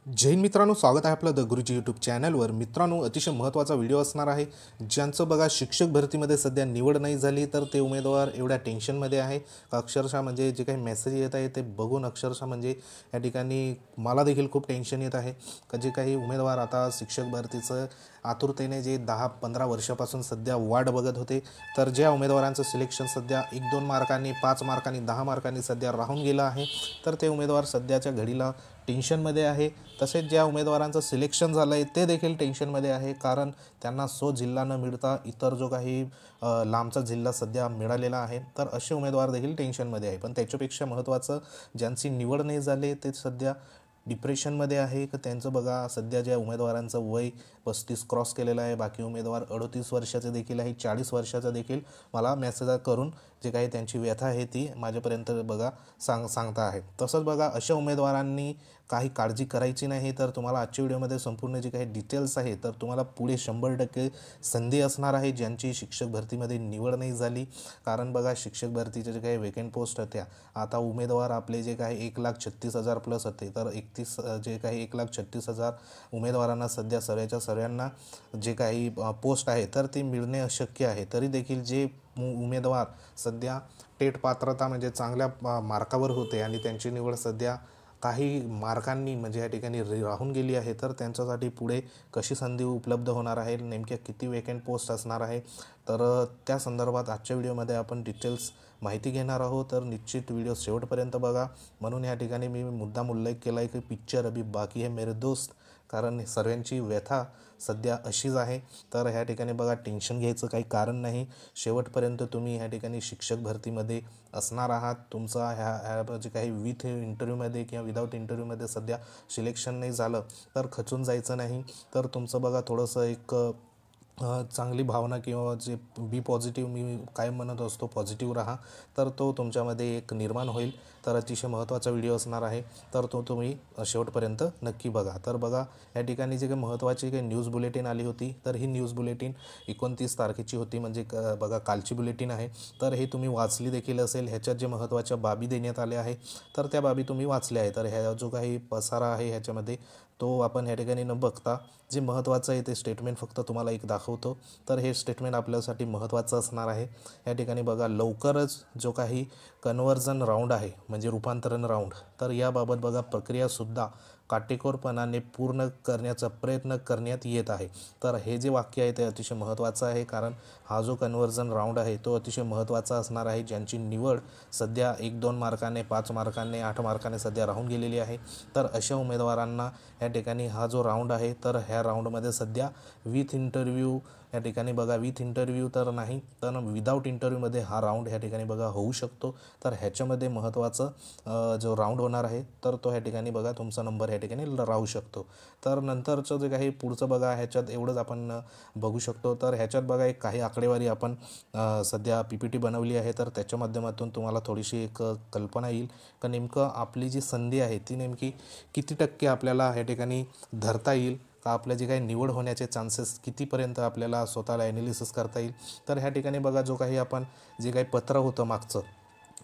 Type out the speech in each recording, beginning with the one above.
जय हिंद मित्रांनो, स्वागत आहे आपलं द गुरुजी यूट्यूब चॅनलवर। मित्रांनो, अतिशय महत्त्वाचा व्हिडिओ असणार आहे। ज्यांचं बघा शिक्षक भरतीमध्ये सध्या निवड नाही झाली, तर ते उमेदवार एवढ्या टेन्शनमध्ये आहे का अक्षरशः म्हणजे जे काही मेसेज येत आहे ते बघून अक्षरशः म्हणजे या ठिकाणी मला देखील खूप टेन्शन येत आहे का जे काही उमेदवार आता शिक्षक भरतीचं आतुरतेने जे 10-15 वर्षापासून सध्या वाट बघत होते, तर ज्या उमेदवारांचं सिलेक्शन सध्या 1-2 मार्कांनी, 5 मार्कांनी, 10 मार्कांनी सध्या राहून गेलं आहे, तर ते उमेदवार सध्याच्या घडीला टेन्शनमध्ये आहे। तसेच ज्या उमेदवारांचं सिलेक्शन झालं आहे ते देखील टेन्शनमध्ये आहे, कारण त्यांना जिल्हा न मिळता इतर जो काही लांबचा जिल्हा सध्या मिळालेला आहे, तर असे उमेदवार देखील टेन्शनमध्ये आहे। पण त्याच्यापेक्षा महत्त्वाचं, ज्यांची निवड नाही झाली ते सध्या डिप्रेशनमध्ये आहे का त्यांचं बघा सध्या ज्या उमेदवारांचं वय 35 क्रॉस केलेलं आहे, बाकी उमेदवार 38 वर्षाचे देखील आहे, 40 वर्षाचा देखील मला मेसेज करून जे काही त्यांची व्यथा आहे ती माझ्यापर्यंत बघा सांगता आहे। तसंच बघा अशा उमेदवारांनी काही काळजी करायची नाही, तर तुम्हाला आजच्या व्हिडिओमध्ये संपूर्ण जे काही डिटेल्स आहे तर तुम्हाला पुढे 100% संधी असणार आहे ज्यांची शिक्षक भरतीमध्ये निवड नाही झाली। कारण बघा शिक्षक भरतीचे जे काही वेकेंट पोस्ट होत्या, आता उमेदवार आपले जे काही 1,36,000 प्लस होते, तर जे काही 1,36,000 उमेदवारांना सध्या सर्वांना जे काही पोस्ट आहे तर ते मिळणे अशक्य आहे। तरी देखील जे उमेदवार सध्या टेट पात्रता म्हणजे चांगल्या मार्कावर होते आणि त्यांची निवड सध्या काही मार्कांनी म्हणजे या ठिकाणी राहून गेली आहे, तर त्यांच्यासाठी पुढे कशी संधी उपलब्ध होणार आहे, नेमक्या किती वेकेंट पोस्ट असणार आहे, तर त्या संदर्भात आजच्या व्हिडिओमध्ये आपण डिटेल्स माहिती घेणार आहोत। तर निश्चित व्हिडिओ शेवटपर्यंत बघा। म्हणून या ठिकाणी मी मुद्दाम उल्लेख केला आहे की पिक्चर अभी बाकी है मेरे दोस्त, कारण सर्वांची व्यथा सध्या अशीच आहे। तर ह्या ठिकाणी बघा टेन्शन घ्यायचं काही कारण नाही, शेवटपर्यंत तुम्ही ह्या ठिकाणी शिक्षक भरतीमध्ये असणार आहात। तुमचा ह्या जे काही विथ इंटरव्ह्यूमध्ये किंवा विदाऊट इंटरव्ह्यूमध्ये सध्या सिलेक्शन नाही झालं तर खचून जायचं नाही, तर तुमचं बघा थोडंसं एक चांगली भावना किंवा जे बी पॉझिटिव्ह मी कायम म्हणत असतो, पॉझिटिव्ह राहा, तर तो तुमच्यामध्ये एक निर्माण होईल। तर अतिशय महत्त्वाचा व्हिडिओ असणार आहे, तर तो तुम्ही शेवटपर्यंत नक्की बघा। तर बघा या ठिकाणी जे काही महत्त्वाची काही न्यूज बुलेटिन आली होती, तर ही न्यूज बुलेटिन 29 तारखेची होती, म्हणजे बघा कालची बुलेटिन आहे। तर हे तुम्ही वाचली देखील असेल। ह्याच्यात जे महत्त्वाच्या बाबी देण्यात आल्या आहे तर त्या बाबी तुम्ही वाचल्या आहे। तर ह्या जो काही पसारा आहे ह्याच्यामध्ये तो आपण ह्या ठिकाणी न बघता जे महत्त्वाचं आहे ते स्टेटमेंट फक्त तुम्हाला एक दाखवतो। तर हे स्टेटमेंट आपल्यासाठी महत्त्वाचं असणार आहे। या ठिकाणी बघा लवकरच जो काही कन्व्हर्जन राऊंड आहे म्हणजे रूपांतरण राऊंड, तर याबाबत बघा प्रक्रियासुद्धा काटेकोरपणाने पूर्ण करण्याचा प्रयत्न करण्यात येत आहे। तर हे जे वाक्य आहे ते अतिशय महत्त्वाचं आहे, कारण हा जो कन्व्हर्जन राऊंड आहे तो अतिशय महत्त्वाचा असणार आहे। ज्यांची निवड सध्या 1-2 मार्काने, 5 मार्काने, 8 मार्काने सध्या राहून गेलेली आहे, तर अशा उमेदवारांना या ठिकाणी हा जो राऊंड आहे तर ह्या राऊंडमध्ये सध्या विथ इंटरव्ह्यू या ठिकाणी बघा, विथ इंटरव्ह्यू तर नाही तर विदाऊट इंटरव्ह्यूमध्ये हा राऊंड ह्या ठिकाणी बघा होऊ शकतो। तर ह्याच्यामध्ये महत्त्वाचं जो राऊंड होणार आहे तर तो ह्या ठिकाणी बघा तुमचा नंबर ह्या ठिकाणी राहू शकतो। तर नंतरचं जे काही पुढचं बघा ह्याच्यात एवढंच आपण बघू शकतो। तर ह्याच्यात बघा एक काही आकडेवारी आपण सध्या PPT बनवली आहे, तर त्याच्या माध्यमातून तुम्हाला थोडीशी एक कल्पना येईल का नेमकं आपली जी संधी आहे ती नेमकी किती टक्के आपल्याला ह्या ठिकाणी धरता येईल, का आपल्या जे काही निवड होण्याचे चान्सेस कितीपर्यंत आपल्याला स्वतःला ॲनालिसिस करता येईल। तर ह्या ठिकाणी बघा जो काही आपण जे काही पत्र होतं मागचं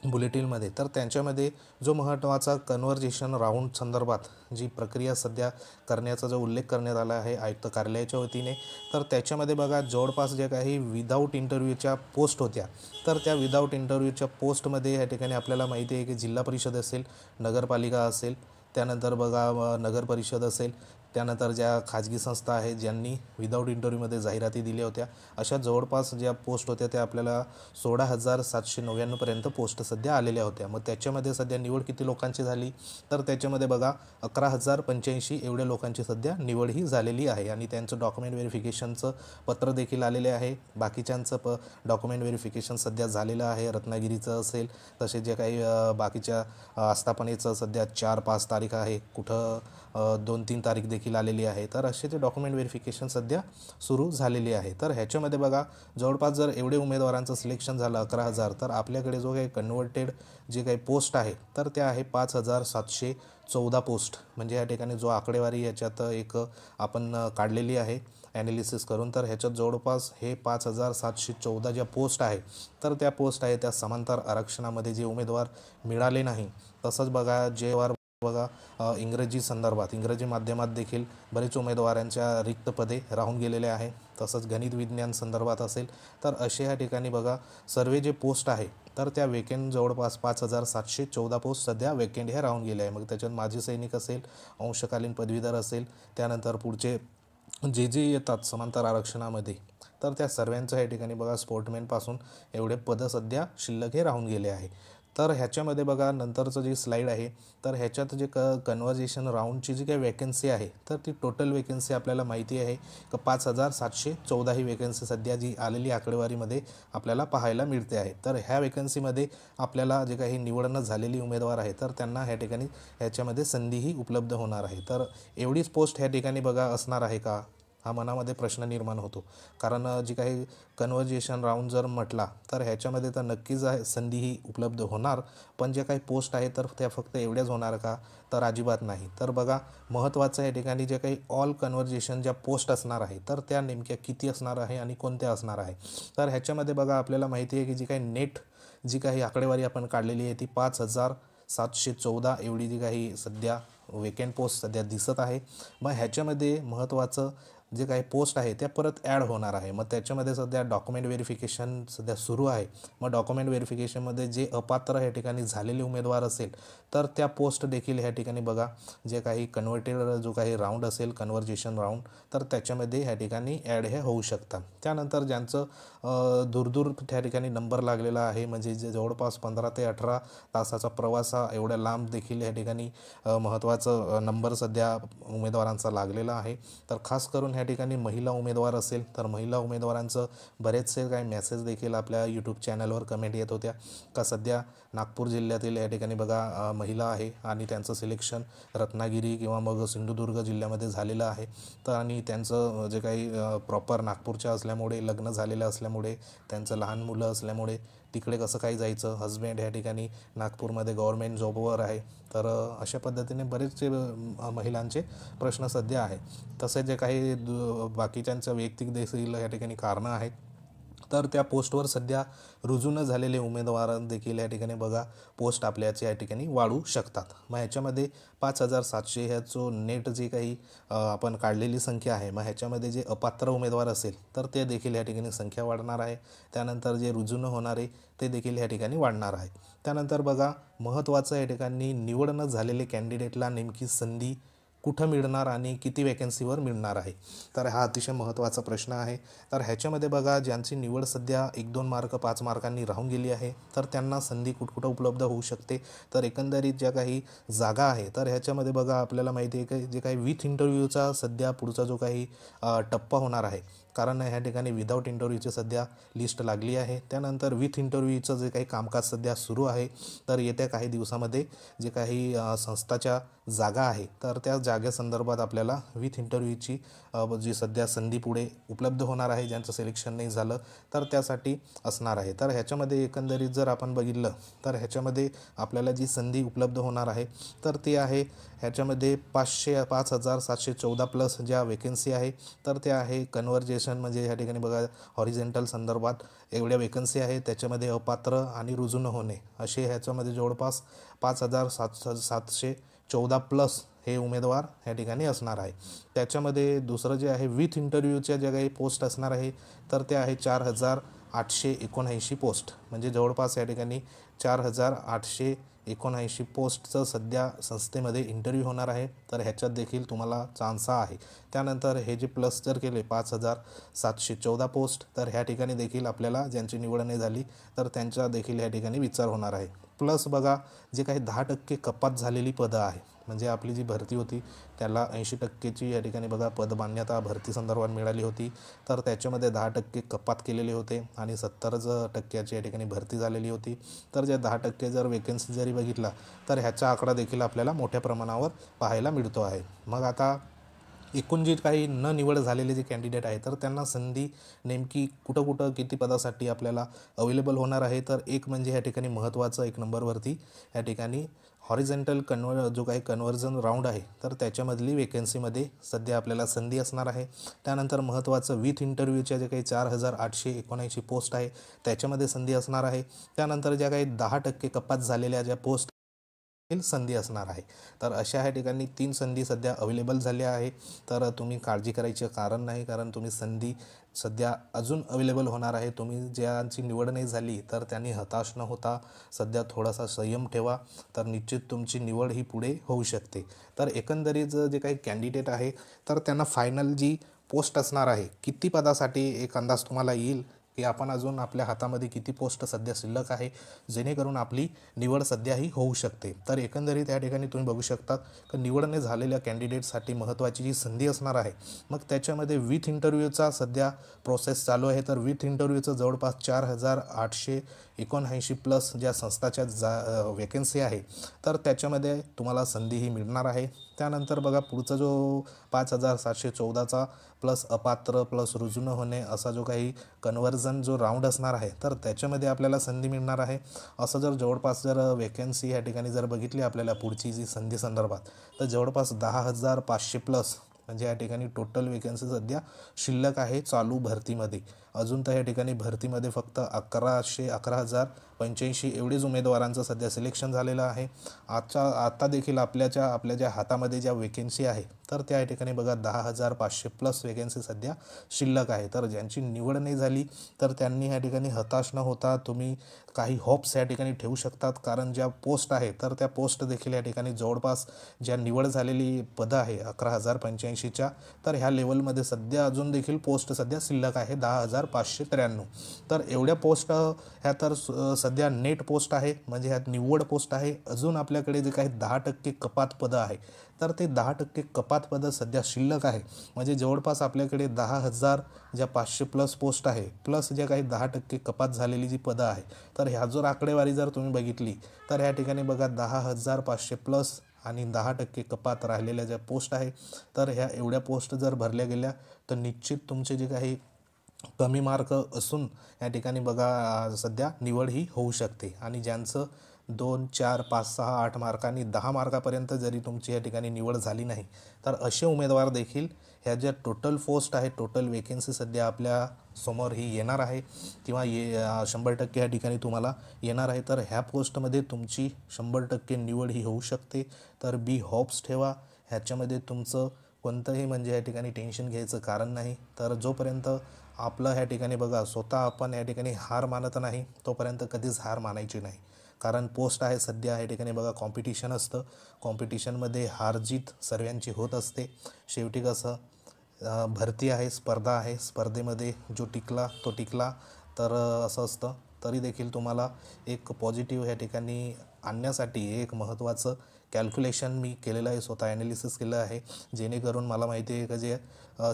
बुलेटिनमध्ये, तर त्यांच्यामध्ये जो महत्त्वाचा कन्व्हर्जेशन राऊंड संदर्भात जी प्रक्रिया सध्या करण्याचा जो उल्लेख करण्यात आला आहे आयुक्त कार्यालयाच्या वतीने, तर त्याच्यामध्ये बघा जवळपास जे काही विदाऊट इंटरव्ह्यूच्या पोस्ट होत्या, तर त्या विदाऊट इंटरव्ह्यूच्या पोस्टमध्ये या ठिकाणी आपल्याला माहिती आहे की जिल्हा परिषद असेल, नगरपालिका असेल, त्यानंतर बघा नगर परिषद असेल, त्यानंतर ज्या खाजगी संस्था आहेत ज्यांनी विदाऊट इंटरव्ह्यूमध्ये जाहिराती दिल्या होत्या, अशा जवळपास ज्या पोस्ट होत्या त्या आपल्याला 16,799 पर्यंत पोस्ट सध्या आलेल्या होत्या। मग त्याच्यामध्ये सध्या निवड किती लोकांची झाली, तर त्याच्यामध्ये बघा 11,085 एवढ्या लोकांची सध्या निवड ही झालेली आहे आणि त्यांचं डॉक्युमेंट व्हेरिफिकेशनचं पत्र देखील आलेले आहे। बाकीच्यांचं डॉक्युमेंट व्हेरिफिकेशन सध्या झालेलं आहे, रत्नागिरीचं असेल, तसे जे काही बाकीच्या आस्थापनेचं सध्या 4-5 तारीख आहे, कुठं 2-3 तारीख देखील आलेली आहे। तर असे ते डॉक्युमेंट व्हेरिफिकेशन सध्या सुरू झालेली आहे। तर ह्याच्यामध्ये बघा जवळपास जर एवढे उमेदवारांचं सिलेक्शन झालं 11,000, तर आपल्याकडे जो काही कन्व्हर्टेड जे काही पोस्ट आहे तर त्या आहे 5,714 पोस्ट, म्हणजे या ठिकाणी जो आकडेवारी याच्यात एक आपण काढलेली आहे ॲनालिसिस करून, तर ह्याच्यात जवळपास हे 5,714 ज्या पोस्ट आहे तर त्या पोस्ट आहे त्या समांतर आरक्षणामध्ये जे उमेदवार मिळाले नाही, तसंच बघा जेवर बघा इंग्रजी संदर्भात इंग्रजी माध्यमात देखील बरेच उमेदवारांच्या रिक्त पदे राहून गेलेले आहे। तसंच गणित विज्ञान संदर्भात असेल तर असे ह्या ठिकाणी बघा सर्व जे पोस्ट आहे तर त्या वेकेंट जवळपास 5714 पोस्ट सध्या वेकेंट ह्या राहून गेले आहे। मग त्याच्यात माजी सैनिक असेल, अंशकालीन पदवीधर असेल, त्यानंतर पुढचे जे येतात समांतर आरक्षणामध्ये तर त्या सर्वांचं या ठिकाणी बघा स्पोर्टमॅनपासून एवढे पदं सध्या शिल्लक हे राहून गेले आहे। तर ह्याच्यामध्ये बघा नंतरचं जी स्लाईड आहे तर ह्याच्यात जे कन्व्हर्जेशन राऊंडची जी काही वॅकन्सी आहे तर ती टोटल वॅकन्सी आपल्याला माहिती आहे की 5714 ही वॅकन्सी सध्या जी आलेली आकडेवारीमध्ये आपल्याला पाहायला मिळते आहे। तर ह्या वॅकन्सीमध्ये आपल्याला जे काही निवड झालेली उमेदवार आहे तर त्यांना ह्या ठिकाणी ह्याच्यामध्ये संधीही उपलब्ध होणार आहे। तर एवढीच पोस्ट ह्या ठिकाणी बघा असणार आहे का, हा मनामध्ये प्रश्न निर्माण होतो। कारण जी काही कन्व्हर्जेशन राऊंड जर म्हटला तर ह्याच्यामध्ये तर नक्कीच संधीही उपलब्ध होणार, पण जे काही पोस्ट आहे तर त्या फक्त एवढ्याच होणार का, तर अजिबात नाही। तर बघा महत्त्वाचं या ठिकाणी जे काही ऑल कन्व्हर्जेशन ज्या पोस्ट असणार आहे तर त्या नेमक्या किती असणार आहे आणि कोणत्या असणार आहे। तर ह्याच्यामध्ये बघा आपल्याला माहिती आहे की जी काही नेट जी काही आकडेवारी आपण काढलेली आहे ती 5714 एवढी जी काही सध्या वेकेंट पोस्ट सध्या दिसत आहे। मग ह्याच्यामध्ये महत्त्वाचं जे काही पोस्ट आहे त्या परत ॲड होणार आहे। मग त्याच्यामध्ये सध्या डॉक्युमेंट व्हेरिफिकेशन सध्या सुरू आहे। मग डॉक्युमेंट व्हेरिफिकेशनमध्ये जे अपात्र ह्या ठिकाणी झालेले उमेदवार असेल तर त्या पोस्ट देखील ह्या ठिकाणी बघा जे काही कन्व्हर्टेड जो काही राऊंड असेल कन्व्हर्जेशन राऊंड तर त्याच्यामध्ये ह्या ठिकाणी ॲड हे होऊ शकतात। त्यानंतर ज्यांचं दूर त्या ठिकाणी नंबर लागलेला आहे म्हणजे जे जवळपास 15 ते 18 तासाचा प्रवास हा एवढ्या लांब देखील ह्या ठिकाणी महत्त्वाचं नंबर सध्या उमेदवारांचा लागलेला आहे। तर खास करून ह्या ठिकाणी महिला उमेदवार असेल तर महिला उमेदवारांचं बरेचसे काही मेसेज देखील आपल्या यूट्यूब चॅनलवर कमेंट येत होत्या का सध्या नागपूर जिल्ह्यातील या ठिकाणी बघा महिला आहे आणि त्यांचं सिलेक्शन रत्नागिरी किंवा मग सिंधुदुर्ग जिल्ह्यामध्ये झालेलं आहे। तर आणि त्यांचं जे काही प्रॉपर नागपूरच्या असल्यामुळे लग्न झालेलं असल्यामुळे त्यांचं लहान मुलं असल्यामुळे तिकडे कसं काही जायचं, हजबंड ह्या ठिकाणी नागपूरमध्ये गव्हर्मेंट जॉबवर आहे। तर अशा पद्धतीने बरेचसे महिलांचे प्रश्न सध्या आहे। तसे जे काही बाकीच्यांचं वैयक्तिक देखील या ठिकाणी कारणं आहेत तर त्या पोस्टवर सध्या रुजू न झालेले उमेदवार देखील या ठिकाणी बघा पोस्ट आपल्याच्या या ठिकाणी वाढू शकतात। मग ह्याच्यामध्ये 5700 ह्याचो नेट जी काही आपण काढलेली संख्या आहे मग ह्याच्यामध्ये जे अपात्र उमेदवार असेल तर ते देखील या ठिकाणी संख्या वाढणार आहे। त्यानंतर जे रुजू न होणारे ते देखील या ठिकाणी वाढणार आहे। त्यानंतर बघा महत्त्वाचं या ठिकाणी निवड न झालेले कॅन्डिडेटला नेमकी संधी कुठं मिळणार आणि किती वॅकन्सीवर मिळणार आहे, तर हा अतिशय महत्त्वाचा प्रश्न आहे। तर ह्याच्यामध्ये बघा ज्यांची निवड सध्या 1-2 मार्क 5 मार्कांनी राहून गेली आहे तर त्यांना संधी कुठं उपलब्ध होऊ शकते, तर एकंदरीत ज्या काही जागा आहे तर ह्याच्यामध्ये बघा आपल्याला माहिती आहे की जे काही विथ इंटरव्ह्यूचा सध्या पुढचा जो काही टप्पा होणार आहे, कारण ह्या ठिकाणी विदाऊट इंटरव्ह्यूची सध्या लिस्ट लागली आहे। त्यानंतर विथ इंटरव्ह्यूचं जे काही कामकाज सध्या सुरू आहे तर येत्या काही दिवसामध्ये जे काही संस्थाच्या जागा आहे तर त्या जागेसंदर्भात आपल्याला विथ इंटरव्ह्यूची जी सध्या संधी पुढे उपलब्ध होणार आहे, ज्यांचं सिलेक्शन नाही झालं तर त्यासाठी असणार आहे। तर ह्याच्यामध्ये एकंदरीत जर आपण बघितलं तर ह्याच्यामध्ये आपल्याला जी संधी उपलब्ध होणार आहे तर ती आहे ह्याच्यामध्ये 5714 प्लस ज्या वेकन्सी आहे तर त्या आहे कन्व्हर्जेशन म्हणजे ह्या ठिकाणी बघा हॉरिझेंटल संदर्भात एवढ्या वेकन्सी आहे, त्याच्यामध्ये अपात्र आणि रुजू न होणे असे ह्याच्यामध्ये जवळपास 5714 प्लस हे उमेदवार ह्या ठिकाणी असणार आहे। त्याच्यामध्ये दुसरं जे आहे विथ इंटरव्ह्यूच्या ज्या काही पोस्ट असणार आहे तर त्या आहे 4879 पोस्ट, म्हणजे जवळपास या ठिकाणी 4879 पोस्टचं सध्या संस्थेमध्ये इंटरव्ह्यू होणार आहे। तर ह्याच्यात देखील तुम्हाला चान्स आहे। त्यानंतर हे जे प्लस जर केले 5714 पोस्ट तर ह्या ठिकाणी देखील आपल्याला ज्यांची निवड नाही झाली तर त्यांचा देखील ह्या ठिकाणी विचार होणार आहे। प्लस बघा जे काही 10% कपात झालेली पदं आहे म्हणजे आपली जी भरती होती त्याला 80%ची या ठिकाणी बघा पदमान्यता भरती संदर्भात मिळाली होती, तर त्याच्यामध्ये 10% कपात केलेले होते आणि 70% या ठिकाणी भरती झालेली होती। तर ज्या 10% जर वेकन्सी जरी बघितला तर ह्याचा आकडा देखील आपल्याला मोठ्या प्रमाणावर पाहायला मिळतो आहे। मग आता एकूण जे काही न निवड झालेले जे कॅन्डिडेट आहे तर त्यांना संधी नेमकी कुठं किती पदासाठी आपल्याला अवेलेबल होणार आहे, तर एक म्हणजे ह्या ठिकाणी महत्त्वाचं 1 नंबरवरती या ठिकाणी हॉरिझेंटल जो काही कन्व्हर्जन राऊंड आहे तर त्याच्यामधली वेकन्सीमध्ये सध्या आपल्याला संधी असणार आहे। त्यानंतर महत्त्वाचं विथ इंटरव्ह्यूच्या जे काही 4879 पोस्ट आहे त्याच्यामध्ये संधी असणार आहे। त्यानंतर ज्या काही 10% कपात झालेल्या ज्या पोस्ट संधी असणार आहे। तर अशा ह्या ठिकाणी 3 संधी सध्या अवेलेबल झाल्या आहे। तर तुम्ही काळजी करायचं कारण नाही, कारण तुम्ही संधी सध्या अजून अवेलेबल होणार आहे। तुम्ही ज्यांची निवड नाही झाली तर त्यांनी हताश न होता सध्या थोडासा संयम ठेवा, तर निश्चित तुमची निवड ही पुढे होऊ शकते। तर एकंदरीत जे काही कॅन्डिडेट आहे तर त्यांना फायनल जी पोस्ट असणार आहे, किती पदासाठी एक अंदाज तुम्हाला येईल की आपण अजून आपल्या हातामध्ये किती पोस्ट सध्या शिल्लक आहे, जेणेकरून आपली निवड सध्या ही होऊ शकते। तर एकंदरीत या ठिकाणी तुम्ही बघू शकता की निवड न झालेल्या कॅन्डिडेटसाठी महत्त्वाची जी संधी असणार आहे, मग त्याच्यामध्ये विथ इंटरव्ह्यूचा सध्या प्रोसेस चालू आहे। तर विथ इंटरव्ह्यूचं जवळपास 4879 प्लस ज्या संस्थाच्या वेकेन्सी आहे, तर त्याच्यामध्ये तुम्हाला संधी ही मिळणार आहे। त्यानंतर बघा पुढचा जो 5714चा प्लस अपात्र प्लस रुजू न होणे असा जो काही कन्व्हर्जन जो राऊंड असणार आहे, तर त्याच्यामध्ये आपल्याला संधी मिळणार आहे। असं जर जवळपास जर वेकेन्सी या ठिकाणी जर बघितली आपल्याला पुढची जी संधी संदर्भात, तर जवळपास 10,500 प्लस म्हणजे या ठिकाणी टोटल वेकेन्सी सध्या शिल्लक आहे चालू भरतीमध्ये। अजून तर या ठिकाणी भरतीमध्ये फक्त 11,085 एवढेच उमेदवारांचं सध्या सिलेक्शन झालेलं आहे। आता देखील आपल्या ज्या हातामध्ये ज्या वेकेन्सी आहे, तर त्या ठिकाणी बघा 10,500 प्लस वेकेन्सी सध्या शिल्लक आहे। तर ज्यांची निवड नाही झाली तर त्यांनी या ठिकाणी हताश न होता तुम्ही काही होप्स या ठिकाणी ठेवू शकतात, कारण ज्या पोस्ट आहे तर त्या पोस्ट देखील या ठिकाणी जवळपास ज्या निवड झालेली पदं आहे 11,085च्या, तर ह्या लेवलमध्ये सध्या अजून देखील पोस्ट सध्या शिल्लक आहे 10,593। तर एवढ्या पोस्ट ह्या तर सध्या नेट पोस्ट आहे, म्हणजे ह्यात निवड पोस्ट आहे। अजून आपल्याकडे जे काही 10% कपात पदं आहे, तर ते 10% कपात पदं सध्या शिल्लक आहे। म्हणजे जवळपास आपल्याकडे 10,500 प्लस पोस्ट आहे, प्लस ज्या काही 10% कपात झालेली जी पदं आहे, तर ह्या जर आकडेवारी जर तुम्ही बघितली तर ह्या ठिकाणी बघा 10,500 प्लस आणि 10% कपात राहिलेल्या ज्या पोस्ट आहे, तर ह्या एवढ्या पोस्ट जर भरल्या गेल्या तर निश्चित तुमचे जे काही कमी मार्क असून या ठिकाणी बघा सध्या निवड ही होऊ शकते। आणि ज्यांचं 2, 4, 5, 6, 8 मार्कांनी 10 मार्कापर्यंत जरी तुमची या ठिकाणी निवड झाली नाही, तर असे उमेदवार देखील ह्या ज्या टोटल पोस्ट आहे, टोटल वेकेन्सी सध्या आपल्या समोर ही येणार आहे किंवा 100% या ठिकाणी तुम्हाला येणार आहे। तर ह्या पोस्टमध्ये तुमची 100% निवड ही होऊ शकते। तर बी होप्स ठेवा, ह्याच्यामध्ये तुमचं कोणतंही म्हणजे या ठिकाणी टेन्शन घ्यायचं कारण नाही। तर जोपर्यंत आपलं ह्या ठिकाणी बघा स्वतः आपण या ठिकाणी हार मानत नाही, तोपर्यंत कधीच हार मानायची नाही। कारण पोस्ट आहे सध्या या ठिकाणी बघा कॉम्पिटिशन असतं, कॉम्पिटिशनमध्ये हार जीत सर्वांची होत असते। शेवटी कसं भरती आहे, स्पर्धा आहे, स्पर्धेमध्ये जो टिकला तो टिकला, तर असं असतं। तरी देखील तुम्हाला एक पॉझिटिव्ह या ठिकाणी आणण्यासाठी एक महत्त्वाचं कॅल्क्युलेशन मी केलेलं आहे, स्वतः ॲनालिसिस केलं आहे, जेणेकरून मला माहिती आहे की जे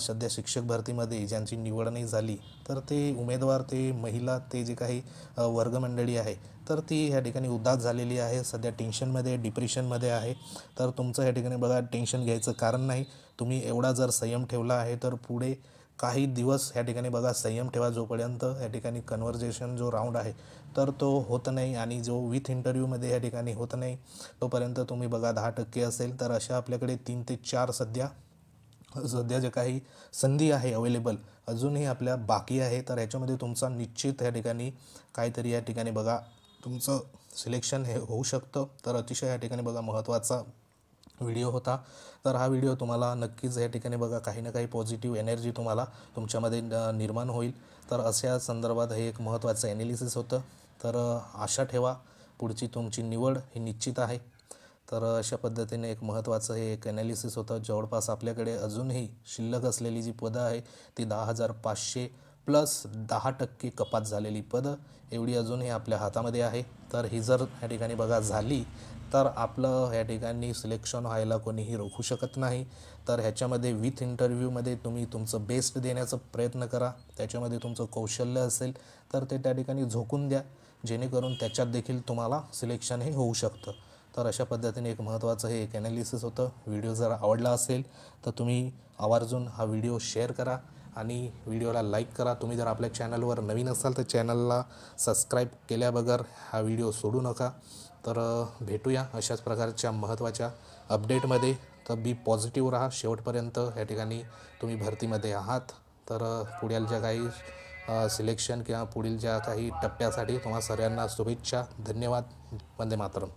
सध्या शिक्षक भरतीमध्ये ज्यांची निवड नाही झाली, तर ते उमेदवार, ते महिला, ते जे काही वर्गमंडळी आहे, तर ती ह्या ठिकाणी उदास झालेली आहे, सध्या टेन्शनमध्ये, डिप्रेशनमध्ये आहे। तर तुमचं ह्या ठिकाणी बघा टेन्शन घ्यायचं कारण नाही। तुम्ही एवढा जर संयम ठेवला आहे तर पुढे काही दिवस ह्या ठिकाणी बघा संयम ठेवा, जोपर्यंत या ठिकाणी कन्व्हर्जेशन जो राऊंड आहे तर तो होत नाही आणि जो विथ इंटरव्ह्यूमध्ये या ठिकाणी होत नाही, तोपर्यंत तुम्ही बघा 10% असेल। तर अशा आपल्याकडे 3 ते 4 सध्या जे काही संधी आहे अवेलेबल अजूनही आपल्या बाकी आहे। तर ह्याच्यामध्ये तुमचा निश्चित या ठिकाणी काहीतरी या ठिकाणी बघा तुमचं सिलेक्शन हे होऊ शकतं। तर अतिशय या ठिकाणी बघा महत्त्वाचा व्हिडिओ होता। तर हा व्हिडिओ तुम्हाला नक्कीच या ठिकाणी बघा काही ना काही पॉझिटिव्ह एनर्जी तुम्हाला तुमच्यामध्ये निर्माण होईल। तर अशा संदर्भात हे एक महत्त्वाचं ॲनालिसिस होतं। तर आशा ठेवा पुढची तुमची निवड ही निश्चित आहे। तर अशा पद्धतीने एक महत्त्वाचं हे एक ॲनालिसिस होतं। जवळपास आपल्याकडे अजूनही शिल्लक असलेली जी पदं आहे ती 10,500 प्लस 10% कपात झालेली पदं एवढी अजूनही आपल्या हातामध्ये आहे। तर ही जर या ठिकाणी बघा झाली तर आपलं या ठिकाणी सिलेक्शन व्हायला कोणीही रोखू शकत नाही। तर ह्याच्यामध्ये विथ इंटरव्ह्यूमध्ये तुम्ही तुमचं बेस्ट देण्याचा प्रयत्न करा, त्याच्यामध्ये तुमचं कौशल्य असेल तर ते त्या ठिकाणी झोकून द्या, जेणेकरून त्याच्यात देखील तुम्हाला सिलेक्शन हे होऊ शकतं। तर अशा पद्धतीने एक महत्त्वाचं हे एक ॲनालिसिस होतं। व्हिडिओ जर आवडला असेल तर तुम्ही आवर्जून हा व्हिडिओ शेअर करा आणि व्हिडिओला लाईक करा। तुम्ही जर आपल्या चॅनलवर नवीन असाल तर चॅनलला सबस्क्राईब केल्याबगैर हा व्हिडिओ सोडू नका। तर भेटूया अशाच प्रकारच्या महत्त्वाच्या अपडेटमध्ये। तर बी पॉझिटिव्ह राहा शेवटपर्यंत, या ठिकाणी तुम्ही भरतीमध्ये आहात। तर पुढील ज्या काही सिलेक्शन किंवा पुढील ज्या काही टप्प्यासाठी तुम्हा सर्वांना शुभेच्छा। धन्यवाद। वंदे मातरम।